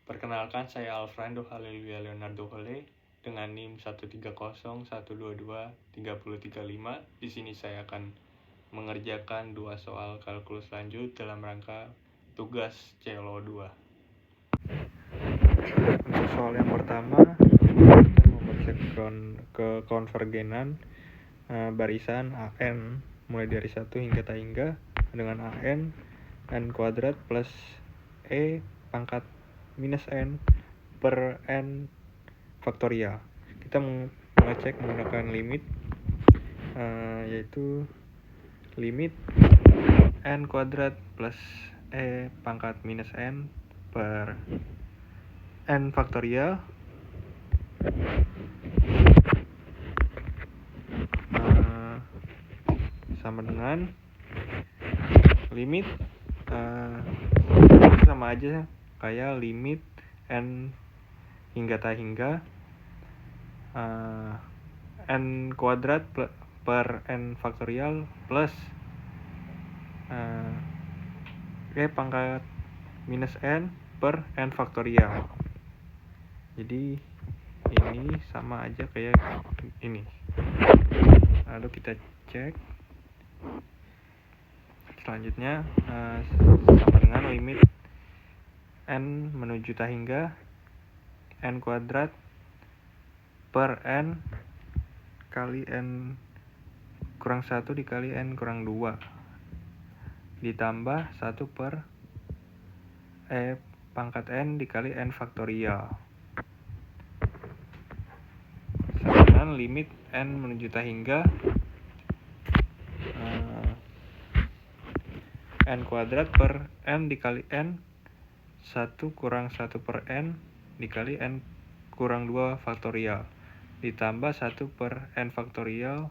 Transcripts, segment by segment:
Perkenalkan, saya Alfredo Haleluya Leonardo Hole dengan NIM 130122335. Di sini saya akan mengerjakan 2 soal kalkulus lanjut dalam rangka tugas CLO2. Untuk soal yang pertama, kita mau ngecek ke konvergenan barisan AN mulai dari 1 hingga tak hingga dengan AN N kuadrat plus E pangkat minus N per N faktorial. Kita mengecek menggunakan limit yaitu limit N kuadrat plus E pangkat minus N per N faktorial sama dengan limit sama aja kayak limit N hingga tak hingga N kuadrat per N faktorial plus E pangkat minus N per N faktorial. Jadi ini sama aja kayak ini. Lalu kita cek selanjutnya sama dengan limit N menuju tak hingga N kuadrat per N kali N kurang 1 dikali N kurang 2 ditambah 1 per E pangkat N dikali N faktorial sama dengan limit N menuju tak hingga N kuadrat per N dikali N 1 kurang 1 per N dikali N kurang 2 faktorial ditambah 1 per N faktorial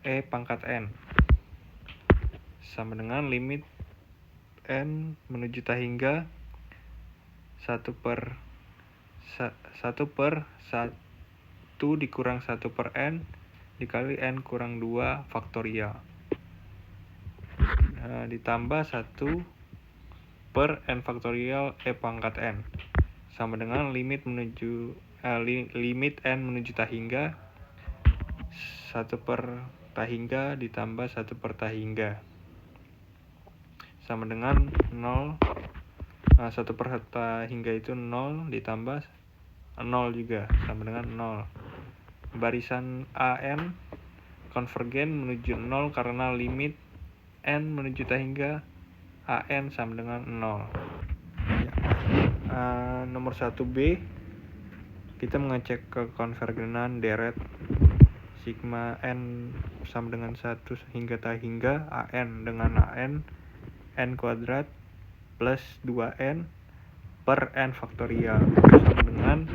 E pangkat N sama dengan limit N menuju tak hingga 1 per 1 dikurang 1 per N dikali N kurang 2 faktorial ditambah 1 per N faktorial E pangkat N sama dengan limit N menuju tak hingga 1 per tak hingga ditambah 1 per tak hingga sama dengan 0. 1 per tak hingga itu 0 ditambah 0 juga sama dengan 0. Barisan AN konvergen menuju 0 karena limit N menuju tak hingga AN sama dengan 0. Nomor 1B, kita mengecek ke konvergenan deret sigma N sama dengan 1 hingga tak hingga AN dengan AN N kuadrat plus 2N per N faktorial sama dengan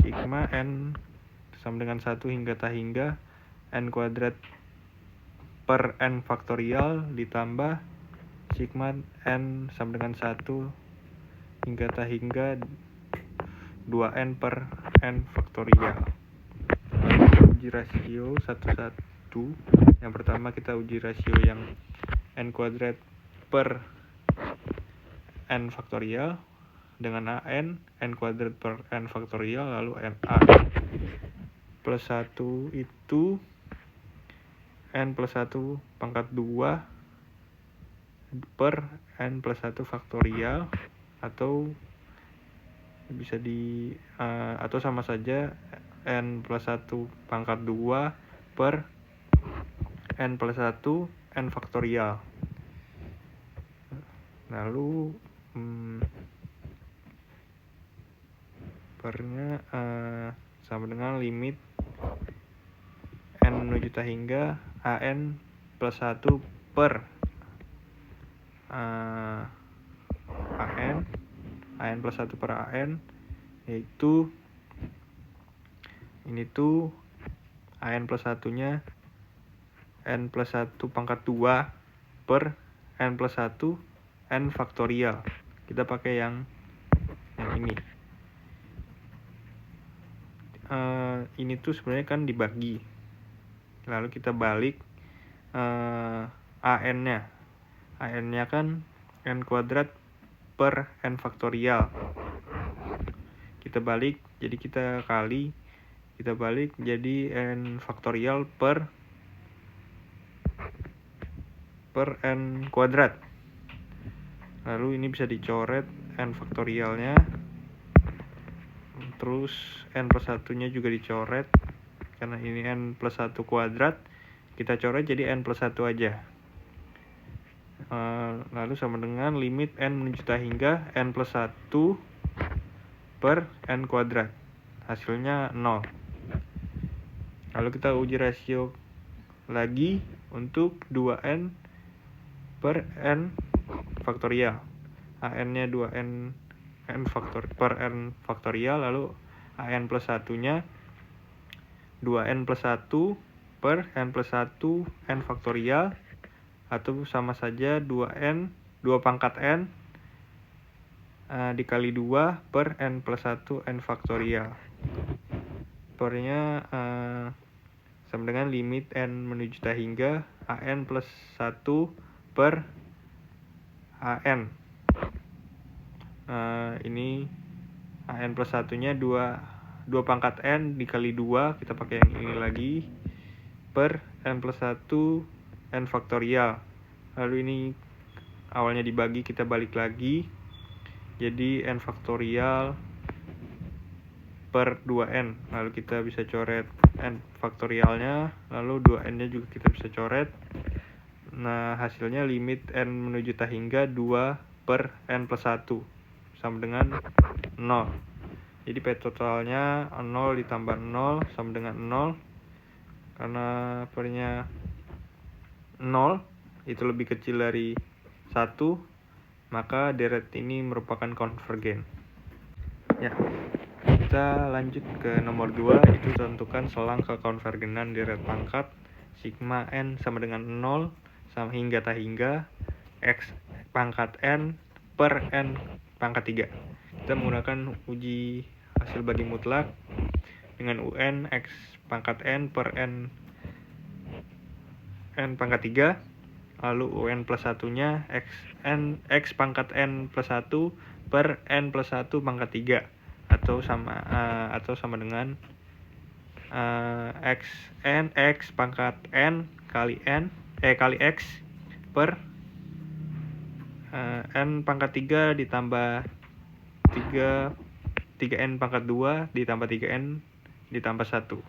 sigma N sama dengan 1 hingga tak hingga N kuadrat per N faktorial ditambah sigma N sama dengan 1 hingga tak hingga 2N per N faktorial. Uji rasio satu-satu. Yang pertama kita uji rasio yang N kuadrat per N faktorial dengan AN N kuadrat per N faktorial lalu NA plus 1 itu N plus 1 pangkat 2 per N plus 1 faktorial atau bisa atau sama saja N plus 1 pangkat 2 per N plus 1 N faktorial. Lalu pernya sama dengan limit N menuju tak hingga AN plus 1 per AN plus 1 per AN yaitu ini tuh AN plus 1 nya N plus 1 pangkat 2 per N plus 1 N faktorial. Kita pakai yang ini. Ini tuh sebenarnya kan dibagi. Lalu kita balik AN-nya. n-nya kan n kuadrat per n faktorial. Kita balik, jadi kita balik jadi n faktorial per n kuadrat. Lalu ini bisa dicoret n faktorialnya, terus n plus 1-nya juga dicoret, karena ini n plus 1 kuadrat, kita coret jadi n plus 1 aja. Lalu sama dengan limit n menuju tak hingga n plus 1 per n kuadrat. Hasilnya 0. Lalu kita uji rasio lagi untuk 2n per n faktorial. an-nya 2n per n faktorial, lalu an plus 1-nya 2n plus 1 per n plus 1 n faktorial, atau sama saja 2 pangkat n dikali 2 per n plus 1 n faktorial. Pernya sama dengan limit n menuju tak hingga an plus 1 per an. Ini an plus 1-nya 2 pangkat n dikali 2, kita pakai yang ini lagi, per n plus 1 n faktorial. Lalu ini awalnya dibagi, kita balik lagi, jadi n faktorial per 2n. Lalu kita bisa coret n faktorialnya, lalu 2n-nya juga kita bisa coret. Nah, hasilnya limit n menuju tak hingga 2 per n plus 1 sama dengan 0. Jadi P totalnya 0 ditambah 0 sama dengan 0. Karena pernya 0 itu lebih kecil dari 1, maka deret ini merupakan konvergen. Ya, kita lanjut ke nomor 2, itu tentukan selang kekonvergenan deret pangkat sigma n sama dengan 0 sama hingga tak hingga x pangkat n per n pangkat 3. Kita menggunakan uji hasil bagi mutlak dengan un x pangkat n per n pangkat 3, lalu un plus 1-nya x pangkat n plus 1 per n plus 1 pangkat 3, atau sama dengan x pangkat n kali x per n pangkat 3 ditambah 3n pangkat 2 ditambah 3n ditambah 1.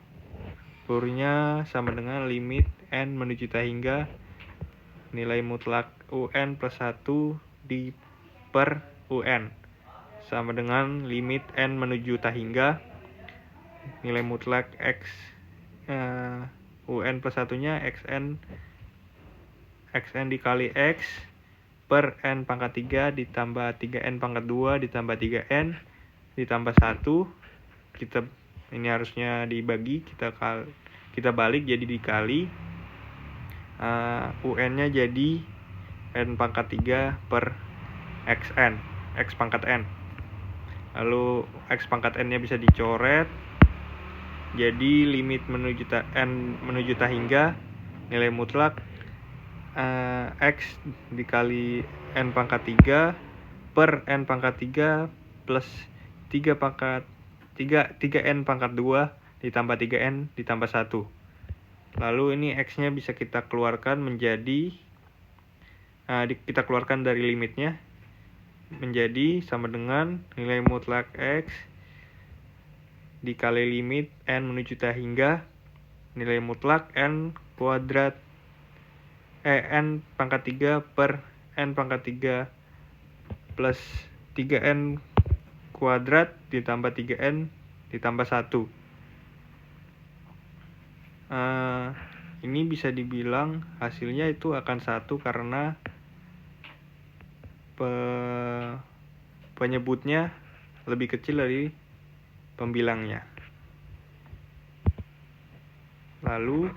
Purnya sama dengan limit n menuju tak hingga nilai mutlak un plus 1 di per un sama dengan limit n menuju tak hingga nilai mutlak un plus 1-nya xn dikali x per n pangkat 3 ditambah 3n pangkat 2 ditambah 3n ditambah 1. Ini harusnya dibagi, kita balik jadi dikali, un-nya jadi n pangkat 3 per x pangkat n. Lalu x pangkat n-nya bisa dicoret, jadi limit n menuju tak hingga nilai mutlak x dikali n pangkat 3 per n pangkat 3 plus 3n pangkat 2 ditambah 3n ditambah 1. Lalu ini x-nya bisa kita keluarkan menjadi, kita keluarkan dari limitnya, menjadi sama dengan nilai mutlak x dikali limit n menuju tak hingga nilai mutlak n kuadrat n pangkat 3 per n pangkat 3 plus 3n kuadrat ditambah 3n ditambah 1. Ini bisa dibilang hasilnya itu akan 1 karena penyebutnya lebih kecil dari pembilangnya. Lalu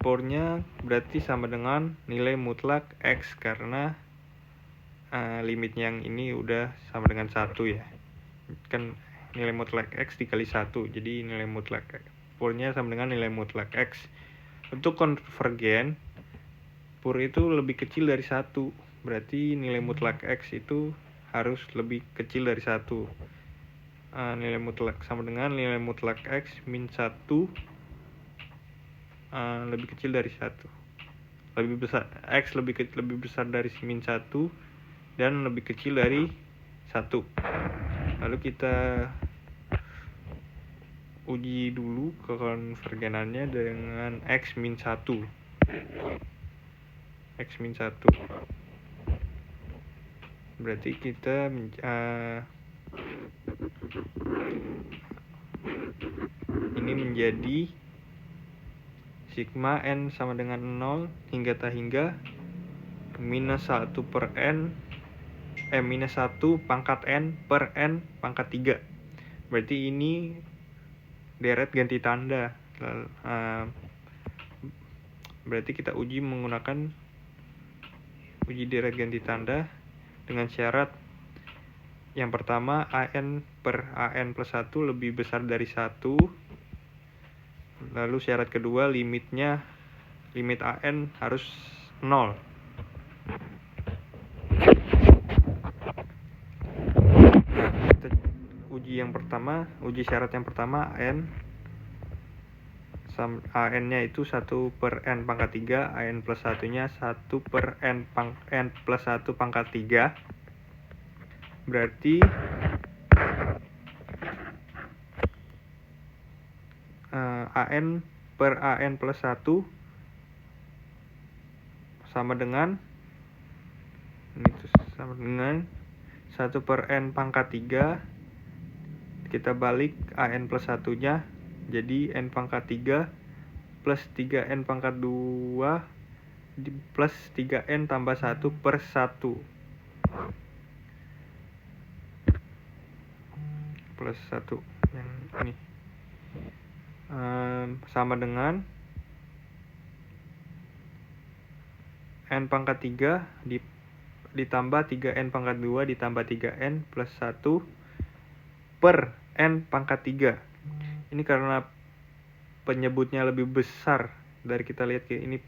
purnya berarti sama dengan nilai mutlak x, karena limitnya yang ini udah sama dengan 1 ya. Kan nilai mutlak x dikali 1, jadi nilai mutlak purnya sama dengan nilai mutlak x. Untuk konvergen, pur itu lebih kecil dari 1. Berarti nilai mutlak X itu harus lebih kecil dari 1. Nilai mutlak sama dengan nilai mutlak X min 1 lebih kecil dari 1. Lebih besar, X lebih besar dari min 1 dan lebih kecil dari 1. Lalu kita uji dulu kekonvergenannya dengan X min 1. X min 1 berarti kita ini menjadi sigma n sama dengan 0 hingga tak hingga minus 1 per n minus 1 pangkat n per n pangkat 3. Berarti ini deret ganti tanda. Berarti kita uji menggunakan uji deret ganti tanda dengan syarat yang pertama an per an plus 1 lebih besar dari 1. Lalu syarat kedua limit an harus 0. Kita uji syarat yang pertama an-nya itu 1 per n pangkat 3, an plus 1-nya 1 per n plus 1 pangkat 3. Berarti an per an plus 1 sama dengan 1 per n pangkat 3. Kita balik an plus 1-nya jadi n pangkat 3 plus 3n pangkat 2 plus 3n tambah 1 per 1 plus 1 yang ini sama dengan n pangkat 3 ditambah 3n pangkat 2 ditambah 3n plus 1 per n pangkat 3. Ini karena penyebutnya lebih besar dari kita lihat ini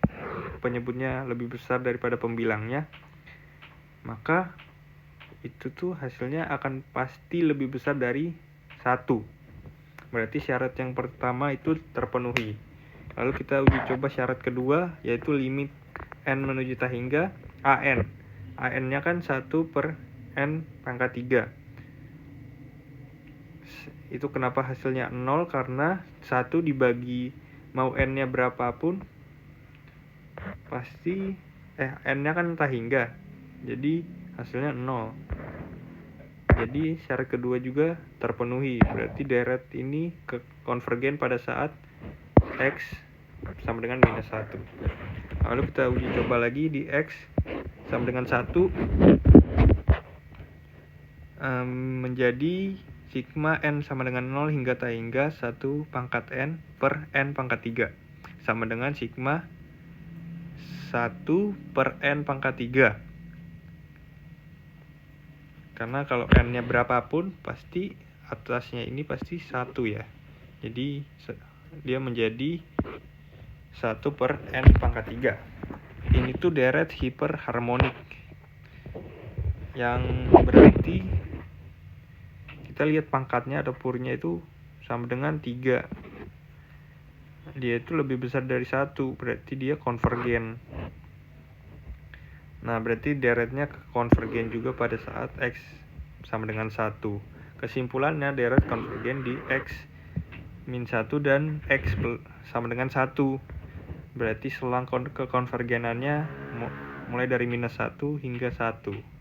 penyebutnya lebih besar daripada pembilangnya, maka itu tuh hasilnya akan pasti lebih besar dari 1. Berarti syarat yang pertama itu terpenuhi. Lalu kita uji coba syarat kedua, yaitu limit n menuju tak hingga an-nya kan 1 per n pangkat 3. Itu kenapa hasilnya 0, karena 1 dibagi mau n-nya berapapun pasti n-nya kan tak hingga, jadi hasilnya 0. Jadi syarat kedua juga terpenuhi, berarti deret ini konvergen pada saat X sama dengan minus 1. Lalu kita uji coba lagi di X sama dengan 1 menjadi sigma n sama dengan 0 hingga tak hingga 1 pangkat n per n pangkat 3 sama dengan sigma 1 per n pangkat 3. Karena kalau n-nya berapapun pasti atasnya ini pasti 1 ya. Jadi dia menjadi 1 per n pangkat 3. Ini tuh deret hiperharmonik, yang berarti kita lihat pangkatnya atau purnya itu sama dengan 3. Dia itu lebih besar dari 1, berarti dia konvergen. Nah, berarti deretnya konvergen juga pada saat X sama dengan 1. Kesimpulannya deret konvergen di X min 1 dan X sama dengan 1. Berarti selang kekonvergenannya mulai dari minus 1 hingga 1.